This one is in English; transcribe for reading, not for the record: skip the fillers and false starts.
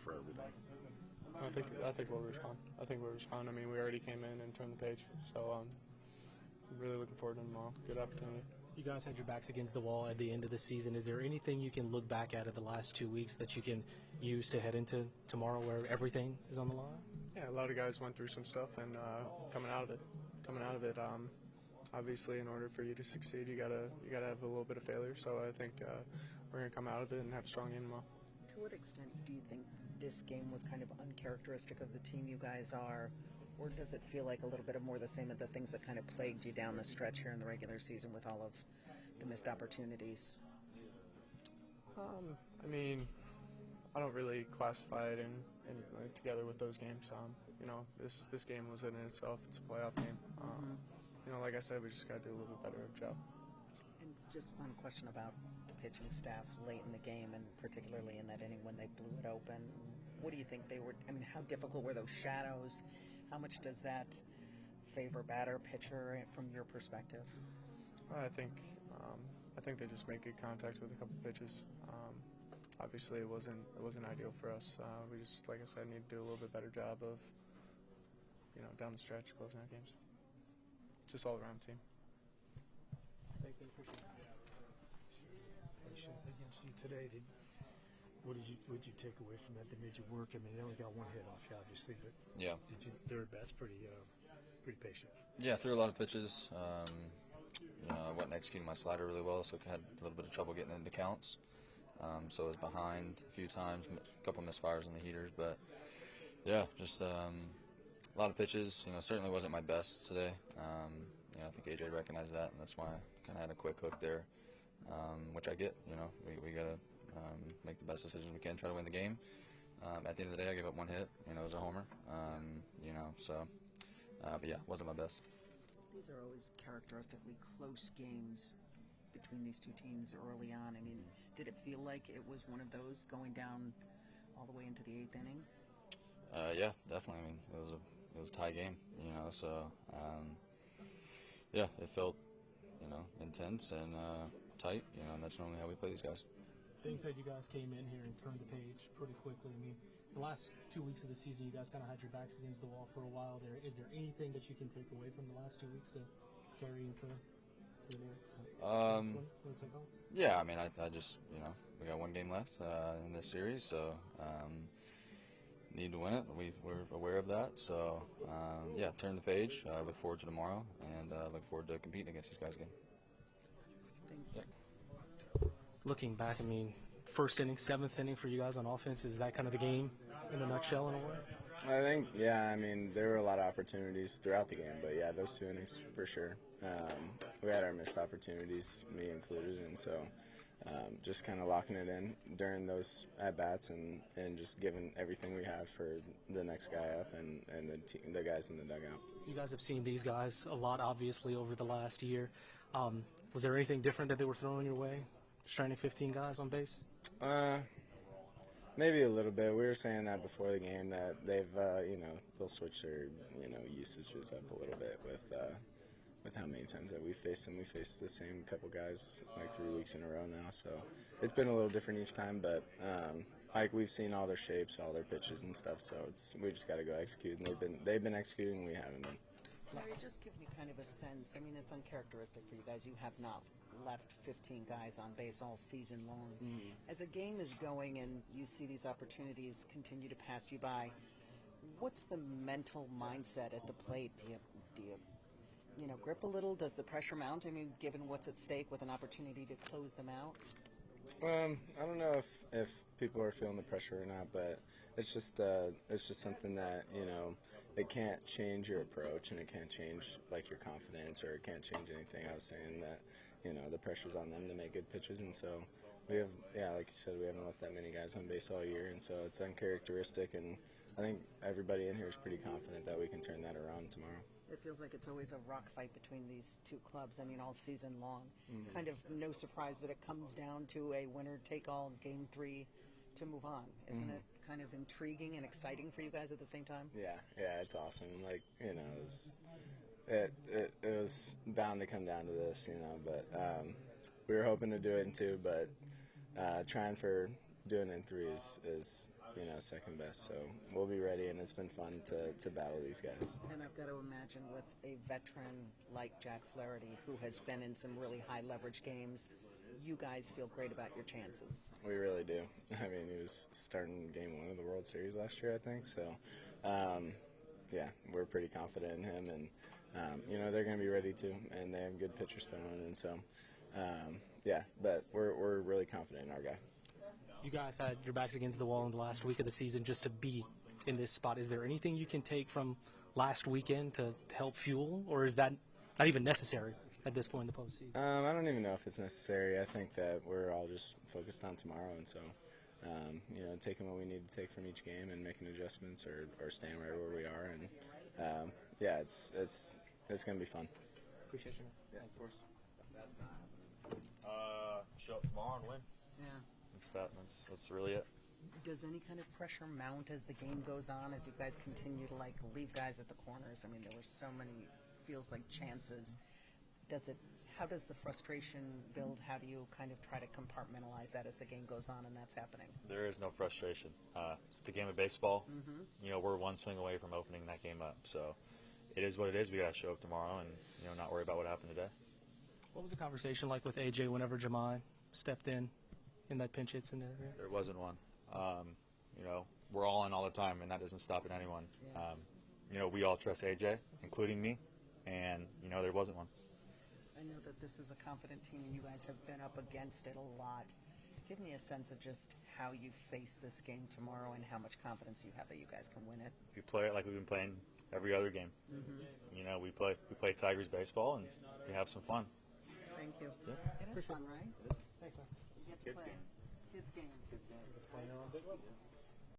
for everything? I think we'll respond. I mean, we already came in and turned the page, so I'm really looking forward to tomorrow. Good opportunity. You guys had your backs against the wall at the end of the season. Is there anything you can look back at the last 2 weeks that you can use to head into tomorrow where everything is on the line? Yeah, a lot of guys went through some stuff, and coming out of it, obviously, in order for you to succeed, you gotta have a little bit of failure. So I think we're gonna come out of it and have a strong game tomorrow. To what extent do you think this game was kind of uncharacteristic of the team you guys are, or does it feel like a little bit of more the same of the things that kind of plagued you down the stretch here in the regular season with all of the missed opportunities? I mean, I don't really classify it in together with those games. This game was in itself. It's a playoff game. Like I said, we just got to do a little bit better job. And just one question about the pitching staff late in the game, and particularly in that inning when they blew it open. What do you think they were? I mean, how difficult were those shadows? How much does that favor batter, pitcher, from your perspective? I think they just made good contact with a couple pitches. Obviously, it wasn't ideal for us. We just, like I said, need to do a little bit better job of, down the stretch, closing out games. Just all around team. Thanks, Dave. Appreciate it. Against you today, what did you take away from that that made you work? I mean, they only got one hit off you, obviously, but yeah, their at-bats pretty patient. Yeah, threw a lot of pitches. I wasn't executing my slider really well, so I had a little bit of trouble getting into counts. So I was behind a few times, a couple misfires on the heaters, but yeah, just a lot of pitches. Certainly wasn't my best today. I think AJ recognized that, and that's why I kind of had a quick hook there, which I get. We got to make the best decisions we can, try to win the game. At the end of the day, I gave up one hit. It was a homer. But yeah, wasn't my best. These are always characteristically close games between these two teams early on. I mean, did it feel like it was one of those going down all the way into the eighth inning? Yeah, definitely. I mean, it was a tie game. So yeah, it felt intense and tight. And that's normally how we play these guys. Things said you guys came in here and turned the page pretty quickly. I mean, the last 2 weeks of the season, you guys kind of had your backs against the wall for a while there. Is there anything that you can take away from the last 2 weeks to carry into the next Yeah, I mean, I just, we got one game left in this series, so need to win it. We're aware of that. So, yeah, turn the page. Look forward to tomorrow, and look forward to competing against these guys again. Thank you. Yeah. Looking back, I mean, first inning, seventh inning for you guys on offense, is that kind of the game in a nutshell in a way? I think, yeah, I mean, there were a lot of opportunities throughout the game, but yeah, those 2 innings for sure. We had our missed opportunities, me included, and so just kind of locking it in during those at-bats and just giving everything we have for the next guy up and the guys in the dugout. You guys have seen these guys a lot, obviously, over the last year. Was there anything different that they were throwing your way? Stranding 15 guys on base? Maybe a little bit. We were saying that before the game that they've, they'll switch their, usages up a little bit with how many times that we faced them. We faced the same couple guys like 3 weeks in a row now, so it's been a little different each time. But we've seen all their shapes, all their pitches and stuff. So we just got to go execute, and they've been executing. We haven't been. Larry, just give me kind of a sense. I mean, it's uncharacteristic for you guys. You have not left 15 guys on base all season long. Mm-hmm. As a game is going and you see these opportunities continue to pass you by, what's the mental mindset at the plate? Do you grip a little? Does the pressure mount? I mean, given what's at stake with an opportunity to close them out? I don't know if people are feeling the pressure or not, but it's just something that it can't change your approach, and it can't change like your confidence, or it can't change anything. I was saying that the pressure's on them to make good pitches, and so we have, like you said, we haven't left that many guys on base all year, and so it's uncharacteristic, and I think everybody in here is pretty confident that we can turn that around tomorrow. It feels like it's always a rock fight between these two clubs, I mean, all season long. Mm-hmm. Kind of no surprise that it comes down to a winner-take-all Game 3 to move on. Isn't it kind of intriguing and exciting for you guys at the same time? Yeah, it's awesome. Like, it was bound to come down to this, but we were hoping to do it in 2, but trying for doing it in 3 is second best. So we'll be ready, and it's been fun to battle these guys. And I've got to imagine with a veteran like Jack Flaherty, who has been in some really high leverage games, you guys feel great about your chances. We really do. I mean, he was starting game 1 of the World Series last year, I think. So, yeah, we're pretty confident in him, and they're going to be ready too, and they have good pitchers throwing, and so, yeah. But we're really confident in our guy. You guys had your backs against the wall in the last week of the season just to be in this spot. Is there anything you can take from last weekend to help fuel, or is that not even necessary at this point in the postseason? I don't even know if it's necessary. I think that we're all just focused on tomorrow, and so, taking what we need to take from each game and making adjustments or staying right where we are, and yeah, it's going to be fun. Appreciate you. Yeah, of course. Show up tomorrow and win. Yeah. That's really it. Does any kind of pressure mount as the game goes on, as you guys continue to leave guys at the corners? I mean, there were so many, feels like chances. How does the frustration build? How do you kind of try to compartmentalize that as the game goes on and that's happening? There is no frustration. It's the game of baseball. Mm-hmm. We're one swing away from opening that game up. So it is what it is. We got to show up tomorrow and not worry about what happened today. What was the conversation like with AJ whenever Jahmai stepped in that pinch hit scenario? There wasn't one. We're all in all the time, and that doesn't stop at anyone. Yeah. We all trust AJ, including me, and there wasn't one. I know that this is a confident team, and you guys have been up against it a lot. Give me a sense of just how you face this game tomorrow and how much confidence you have that you guys can win it. We play it like we've been playing every other game. Mm-hmm. We play Tigers baseball, and we have some fun. Thank you. Yeah. It is fun, right? Thanks, man. You get to Kids play. game. Kids game. Just playing on a big one.